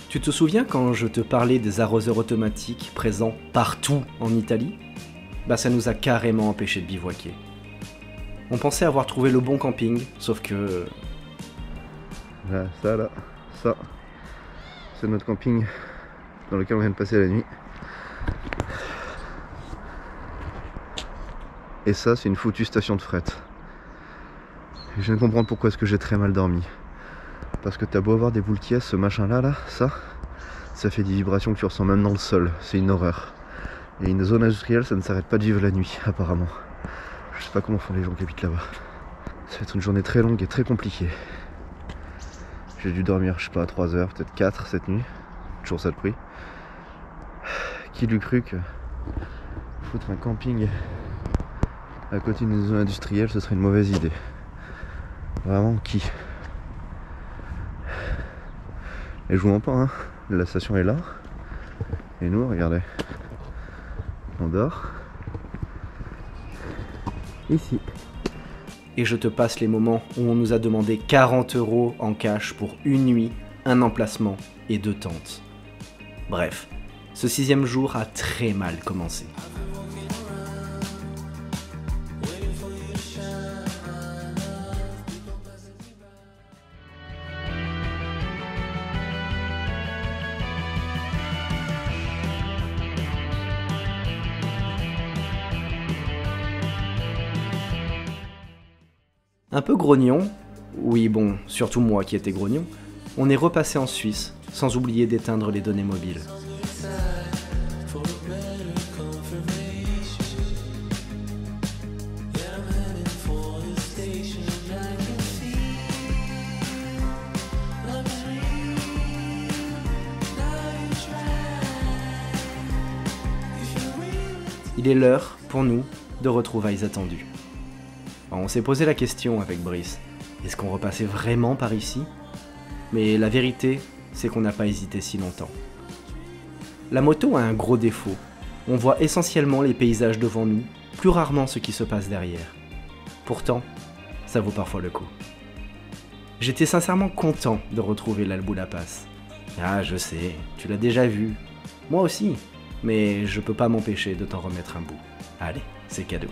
Tu te souviens quand je te parlais des arroseurs automatiques présents partout en Italie? Bah ça nous a carrément empêché de bivouaquer. On pensait avoir trouvé le bon camping, sauf que... Là, ça, c'est notre camping dans lequel on vient de passer la nuit. Et ça, c'est une foutue station de fret. Et je viens de comprendre pourquoi est-ce que j'ai très mal dormi. Parce que t'as beau avoir des boules qui est, ce machin-là, ça fait des vibrations que tu ressens même dans le sol. C'est une horreur. Et une zone industrielle, ça ne s'arrête pas de vivre la nuit, apparemment. Je sais pas comment font les gens qui habitent là-bas. Ça va être une journée très longue et très compliquée. J'ai dû dormir, je sais pas, 3 heures, peut-être 4 cette nuit. Toujours ça de prix. Qui l'eût cru que foutre un camping à côté d'une zone industrielle, ce serait une mauvaise idée. Vraiment, qui? Et je vous mens pas, hein. La station est là. Et nous, regardez. On dort. Ici. Et je te passe les moments où on nous a demandé 40 € en cash pour une nuit, un emplacement et 2 tentes. Bref, ce 6e jour a très mal commencé. Un peu grognon, oui bon, surtout moi qui étais grognon, on est repassé en Suisse, sans oublier d'éteindre les données mobiles. Il est l'heure, pour nous, de retrouvailles attendues. On s'est posé la question avec Brice, est-ce qu'on repassait vraiment par ici? Mais la vérité, c'est qu'on n'a pas hésité si longtemps. La moto a un gros défaut, on voit essentiellement les paysages devant nous, plus rarement ce qui se passe derrière. Pourtant, ça vaut parfois le coup. J'étais sincèrement content de retrouver l'Alboula Pass. Ah je sais, tu l'as déjà vu, moi aussi, mais je peux pas m'empêcher de t'en remettre un bout. Allez, c'est cadeau.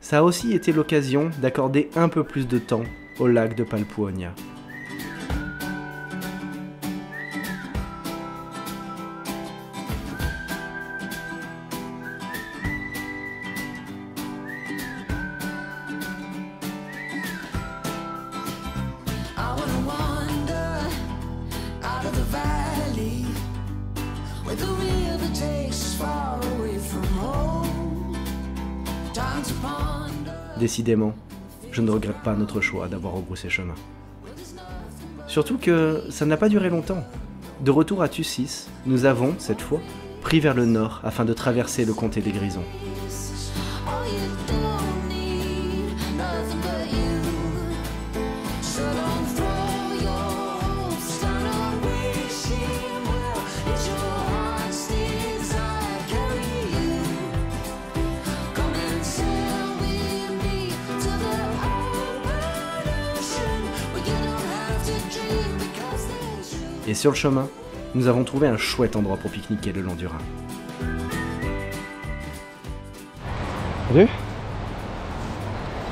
Ça a aussi été l'occasion d'accorder un peu plus de temps au lac de Palpuogna. Décidément, je ne regrette pas notre choix d'avoir rebroussé chemin. Surtout que ça n'a pas duré longtemps. De retour à Tussis, nous avons, cette fois, pris vers le nord afin de traverser le comté des Grisons. sur le chemin, nous avons trouvé un chouette endroit pour pique-niquer le long du Rhin. Salut.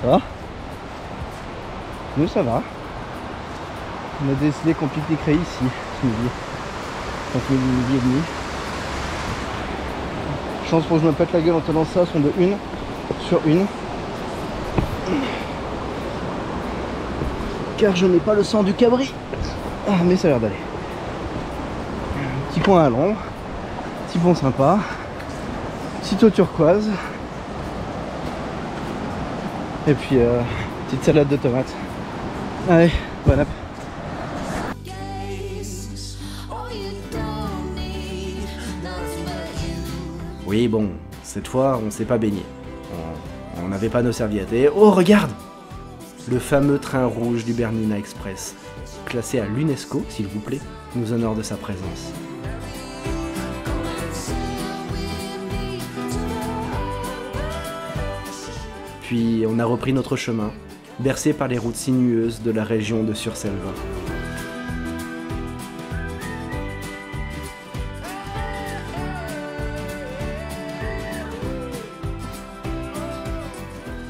Ça va? Nous ça va. On a décidé qu'on pique-niquerait ici, ce midi. Donc midi et demi. Chance pour que je me pète la gueule en tenant ça, sont de 1 sur 1. Car je n'ai pas le sang du cabri. Ah, mais ça a l'air d'aller. Petit coin à l'ombre, petit pont sympa, petite eau turquoise. Et puis petite salade de tomates. Allez, bon app. Oui bon, cette fois on s'est pas baigné. On n'avait pas nos serviettes. Et oh regarde! Le fameux train rouge du Bernina Express, classé à l'UNESCO, s'il vous plaît, nous honore de sa présence. Puis on a repris notre chemin, bercé par les routes sinueuses de la région de Surselva.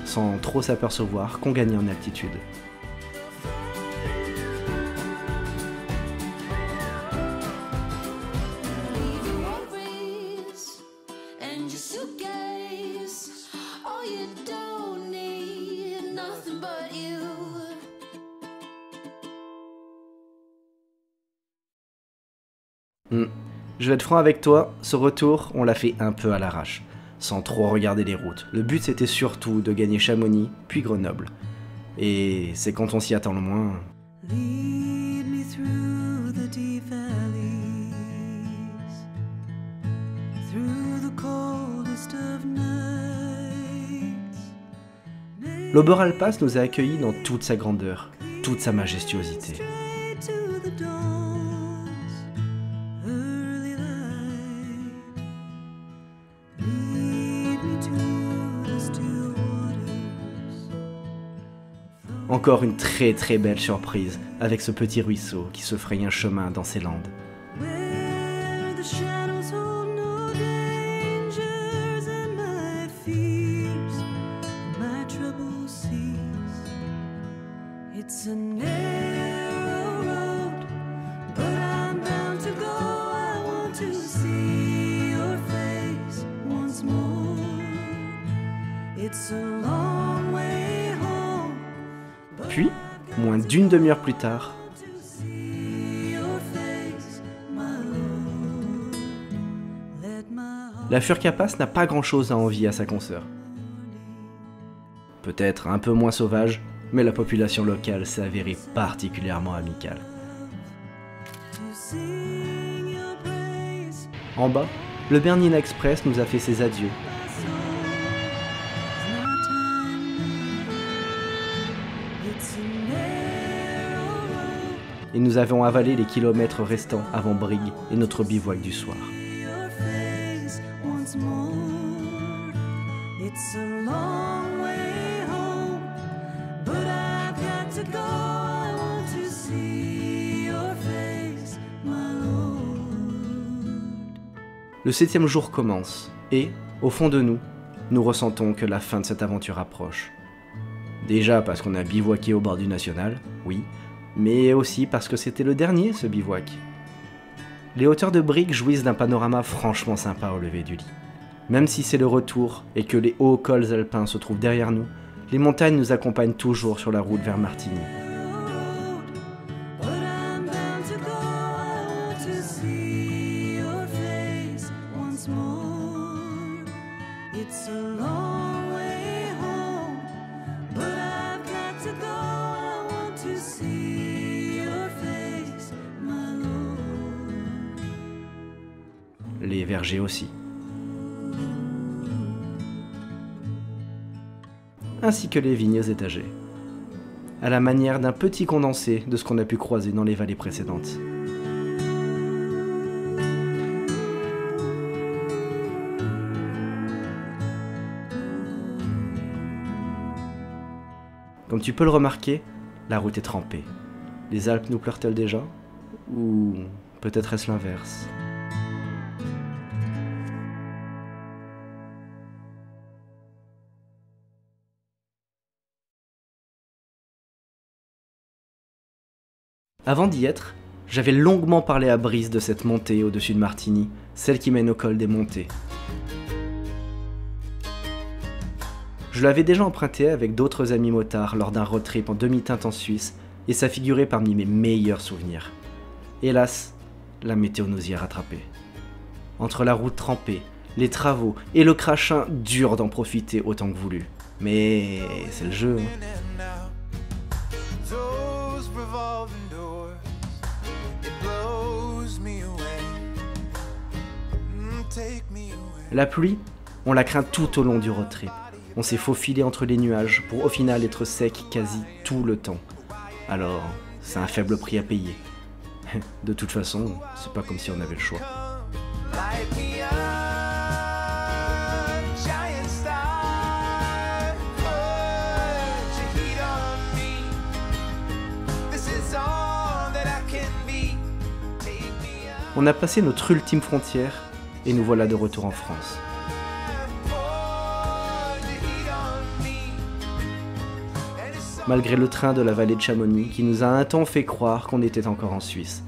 Sans trop s'apercevoir qu'on gagnait en altitude. Je vais être franc avec toi, ce retour, on l'a fait un peu à l'arrache, sans trop regarder les routes. Le but c'était surtout de gagner Chamonix, puis Grenoble. Et c'est quand on s'y attend le moins. L'Oberalp Pass nous a accueillis dans toute sa grandeur, toute sa majestuosité. Encore une très belle surprise avec ce petit ruisseau qui se fraye un chemin dans ces landes. Puis, moins d'une demi-heure plus tard, la Furka-Pass n'a pas grand-chose à envier à sa consoeur. Peut-être un peu moins sauvage, mais la population locale s'est avérée particulièrement amicale. En bas, le Bernina Express nous a fait ses adieux. Et nous avons avalé les kilomètres restants avant Brigue et notre bivouac du soir. Le 7e jour commence et, au fond de nous, nous ressentons que la fin de cette aventure approche. Déjà parce qu'on a bivouaqué au bord du National, oui, mais aussi parce que c'était le dernier, ce bivouac. Les hauteurs de Brigue jouissent d'un panorama franchement sympa au lever du lit. Même si c'est le retour et que les hauts cols alpins se trouvent derrière nous, les montagnes nous accompagnent toujours sur la route vers Martigny. Les vergers aussi. Ainsi que les vignes étagées, à la manière d'un petit condensé de ce qu'on a pu croiser dans les vallées précédentes. Comme tu peux le remarquer, la route est trempée. Les Alpes nous pleurent-elles déjà? Ou peut-être est-ce l'inverse. Avant d'y être, j'avais longuement parlé à Brice de cette montée au-dessus de Martigny, celle qui mène au col des Montées. Je l'avais déjà emprunté avec d'autres amis motards lors d'un road trip en demi-teinte en Suisse, et ça figurait parmi mes meilleurs souvenirs. Hélas, la météo nous y a rattrapés. Entre la route trempée, les travaux et le crachin, dur d'en profiter autant que voulu. Mais c'est le jeu. La pluie, on la craint tout au long du road trip. On s'est faufilé entre les nuages pour au final être sec quasi tout le temps. Alors, c'est un faible prix à payer. De toute façon, c'est pas comme si on avait le choix. On a passé notre ultime frontière et nous voilà de retour en France. Malgré le train de la vallée de Chamonix qui nous a un temps fait croire qu'on était encore en Suisse.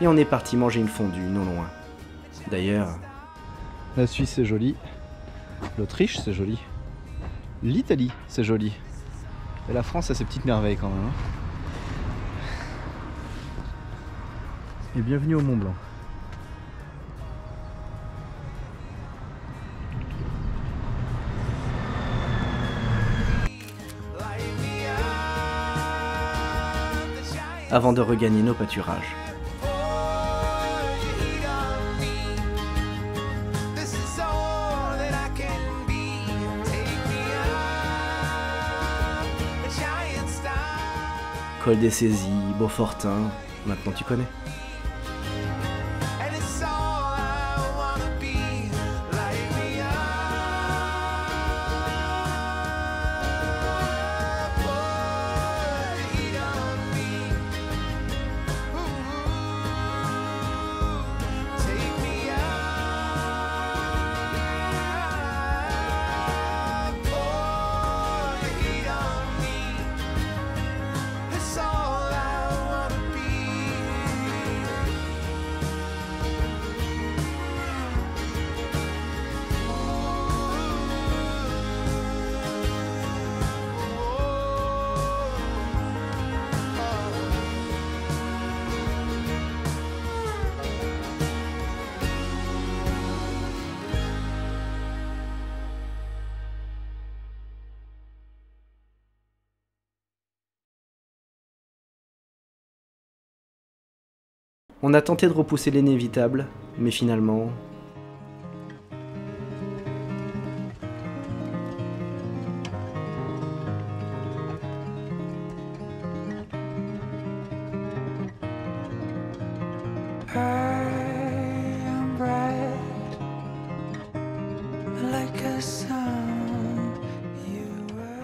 Et on est parti manger une fondue non loin. D'ailleurs, la Suisse c'est joli, l'Autriche c'est joli, l'Italie c'est joli, et la France a ses petites merveilles quand même. Et bienvenue au Mont Blanc. Avant de regagner nos pâturages. Col des Saisies, Beaufortin, maintenant tu connais. On a tenté de repousser l'inévitable, mais finalement...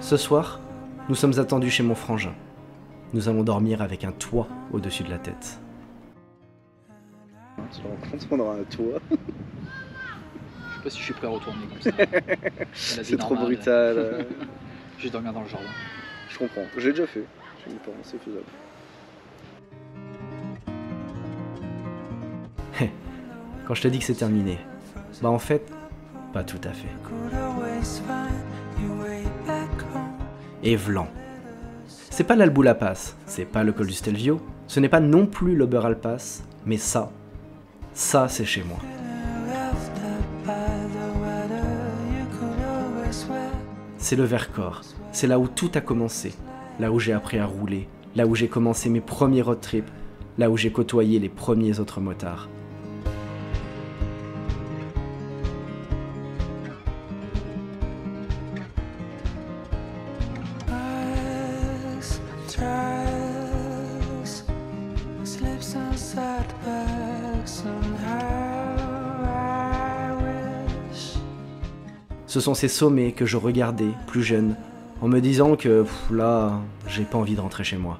Ce soir, nous sommes attendus chez mon frangin. Nous allons dormir avec un toit au-dessus de la tête. Tu te rends compte qu'on aura un toit? Je sais pas si je suis prêt à retourner comme ça. C'est trop brutal. Je vais dormir dans le jardin. Je comprends, j'ai déjà fait. J'ai dit pas, c'est faisable. Quand je te dis que c'est terminé, bah en fait, pas tout à fait. Et vlan. C'est pas l'Alboula Pass, c'est pas le col du Stelvio, ce n'est pas non plus l'Oberalpass, mais ça c'est chez moi. C'est le Vercors, c'est là où tout a commencé, là où j'ai appris à rouler, là où j'ai commencé mes premiers road trips, là où j'ai côtoyé les premiers autres motards. Ce sont ces sommets que je regardais, plus jeune, en me disant que là, j'ai pas envie de rentrer chez moi.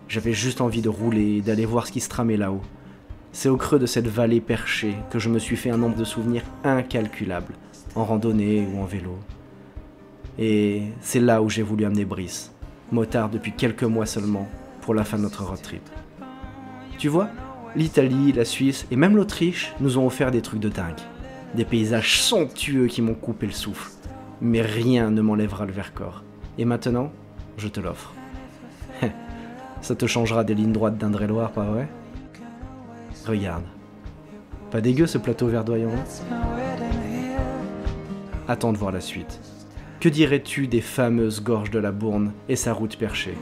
J'avais juste envie de rouler et d'aller voir ce qui se tramait là-haut. C'est au creux de cette vallée perchée que je me suis fait un nombre de souvenirs incalculables, en randonnée ou en vélo. Et c'est là où j'ai voulu amener Brice, motard depuis quelques mois seulement, pour la fin de notre road trip. Tu vois, l'Italie, la Suisse et même l'Autriche nous ont offert des trucs de dingue. Des paysages somptueux qui m'ont coupé le souffle. Mais rien ne m'enlèvera le Vercors. Et maintenant, je te l'offre. Ça te changera des lignes droites d'Indre-et-Loire, pas vrai? Regarde. Pas dégueu ce plateau verdoyant, hein? Attends de voir la suite. Que dirais-tu des fameuses gorges de la Bourne et sa route perchée?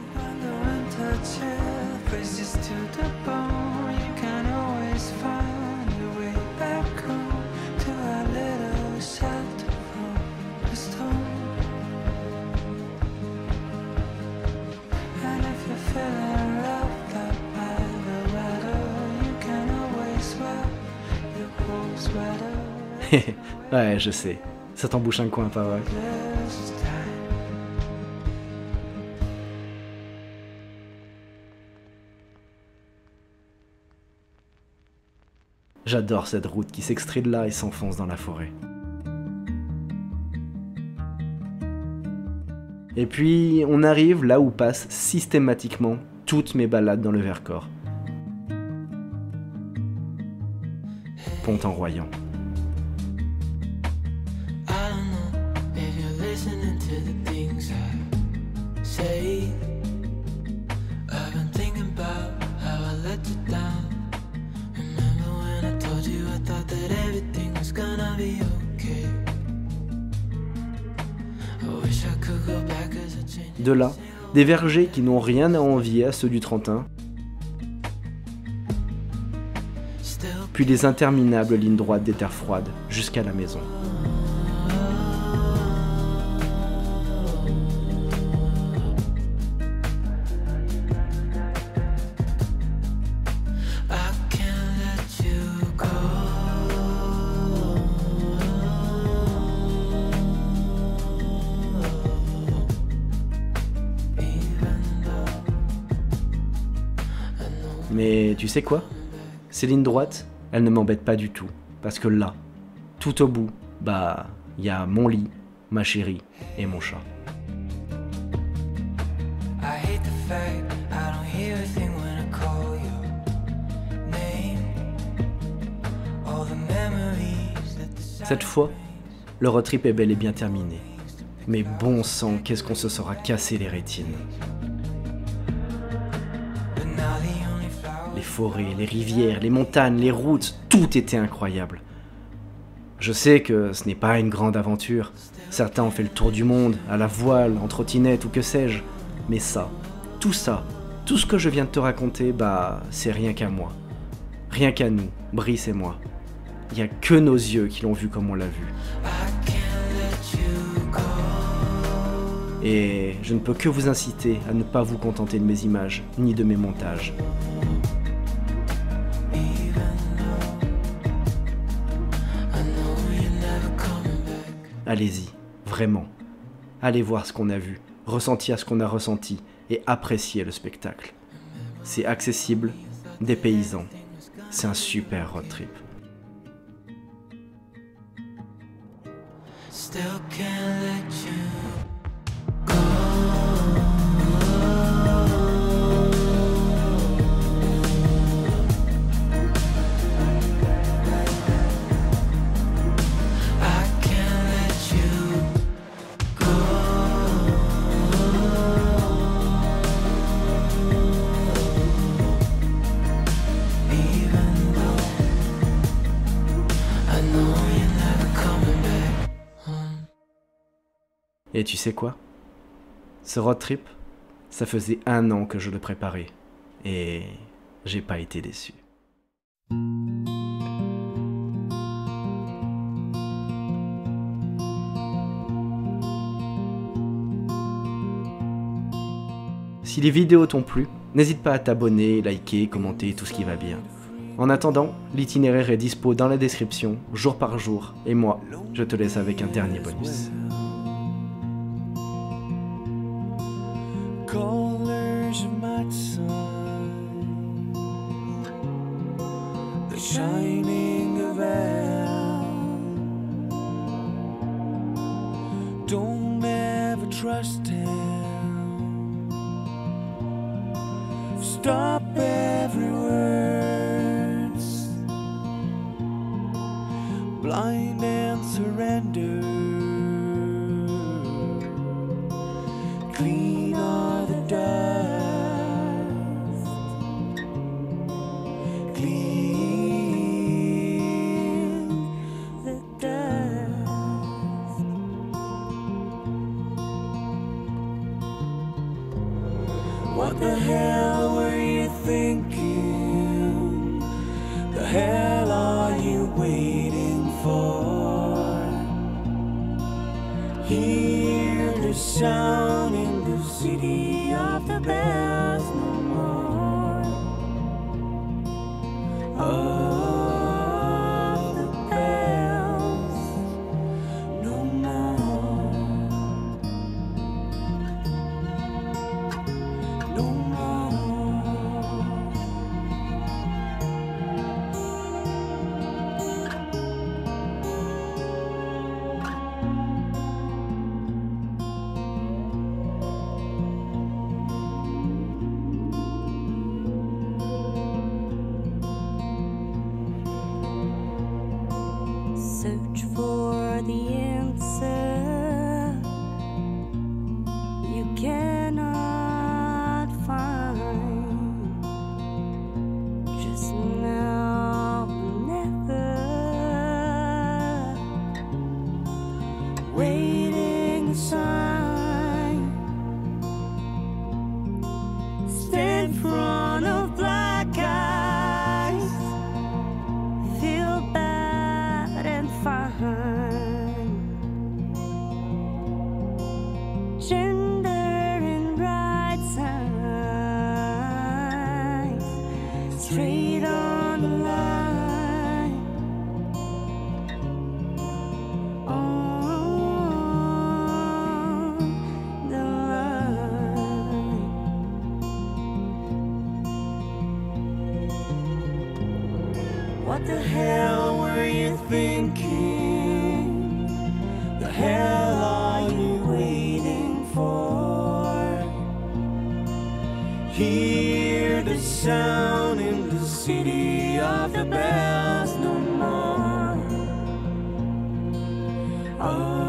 Ouais, je sais. Ça t'embouche un coin, pas vrai? J'adore cette route qui s'extrait de là et s'enfonce dans la forêt. Et puis, on arrive là où passent systématiquement toutes mes balades dans le Vercors. Pont-en-Royant. De là, des vergers qui n'ont rien à envier à ceux du Trentin, puis les interminables lignes droites des terres froides jusqu'à la maison. Mais tu sais quoi? Ces lignes droites, elles ne m'embêtent pas du tout. Parce que là, tout au bout, y a mon lit, ma chérie et mon chat. Cette fois, le road trip est bel et bien terminé. Mais bon sang, qu'est-ce qu'on se sera cassé les rétines. Les forêts, les rivières, les montagnes, les routes, tout était incroyable. Je sais que ce n'est pas une grande aventure. Certains ont fait le tour du monde, à la voile, en trottinette ou que sais-je. Mais tout ce que je viens de te raconter, c'est rien qu'à moi. Rien qu'à nous, Brice et moi. Il n'y a que nos yeux qui l'ont vu comme on l'a vu. Et je ne peux que vous inciter à ne pas vous contenter de mes images, ni de mes montages. Allez-y, vraiment. Allez voir ce qu'on a vu, ressentir ce qu'on a ressenti et apprécier le spectacle. C'est accessible, dépaysant. C'est un super road trip. Et tu sais quoi? Ce road trip, Ça faisait 1 an que je le préparais, et j'ai pas été déçu. Si les vidéos t'ont plu, n'hésite pas à t'abonner, liker, commenter, tout ce qui va bien. En attendant, l'itinéraire est dispo dans la description, jour par jour, et moi, je te laisse avec un dernier bonus. Colors of my sun, the shining of hell. Don't ever trust him. Stop every word, blind and surrender. Clean all the dust, clean the dust. What the hell were you thinking? The hell are you waiting for? Hear the sound in the city of the bells no more. Of the bells no more. No more. Search for the answer. You cannot find. Just now, never. Waiting a sign. Stand in front of black eyes. Feel bad and fine. Gender and right signs. Straight on the line. On the line. What the hell were you thinking? The hell are you waiting for? Hear the sound in the city of the bells no more. Oh.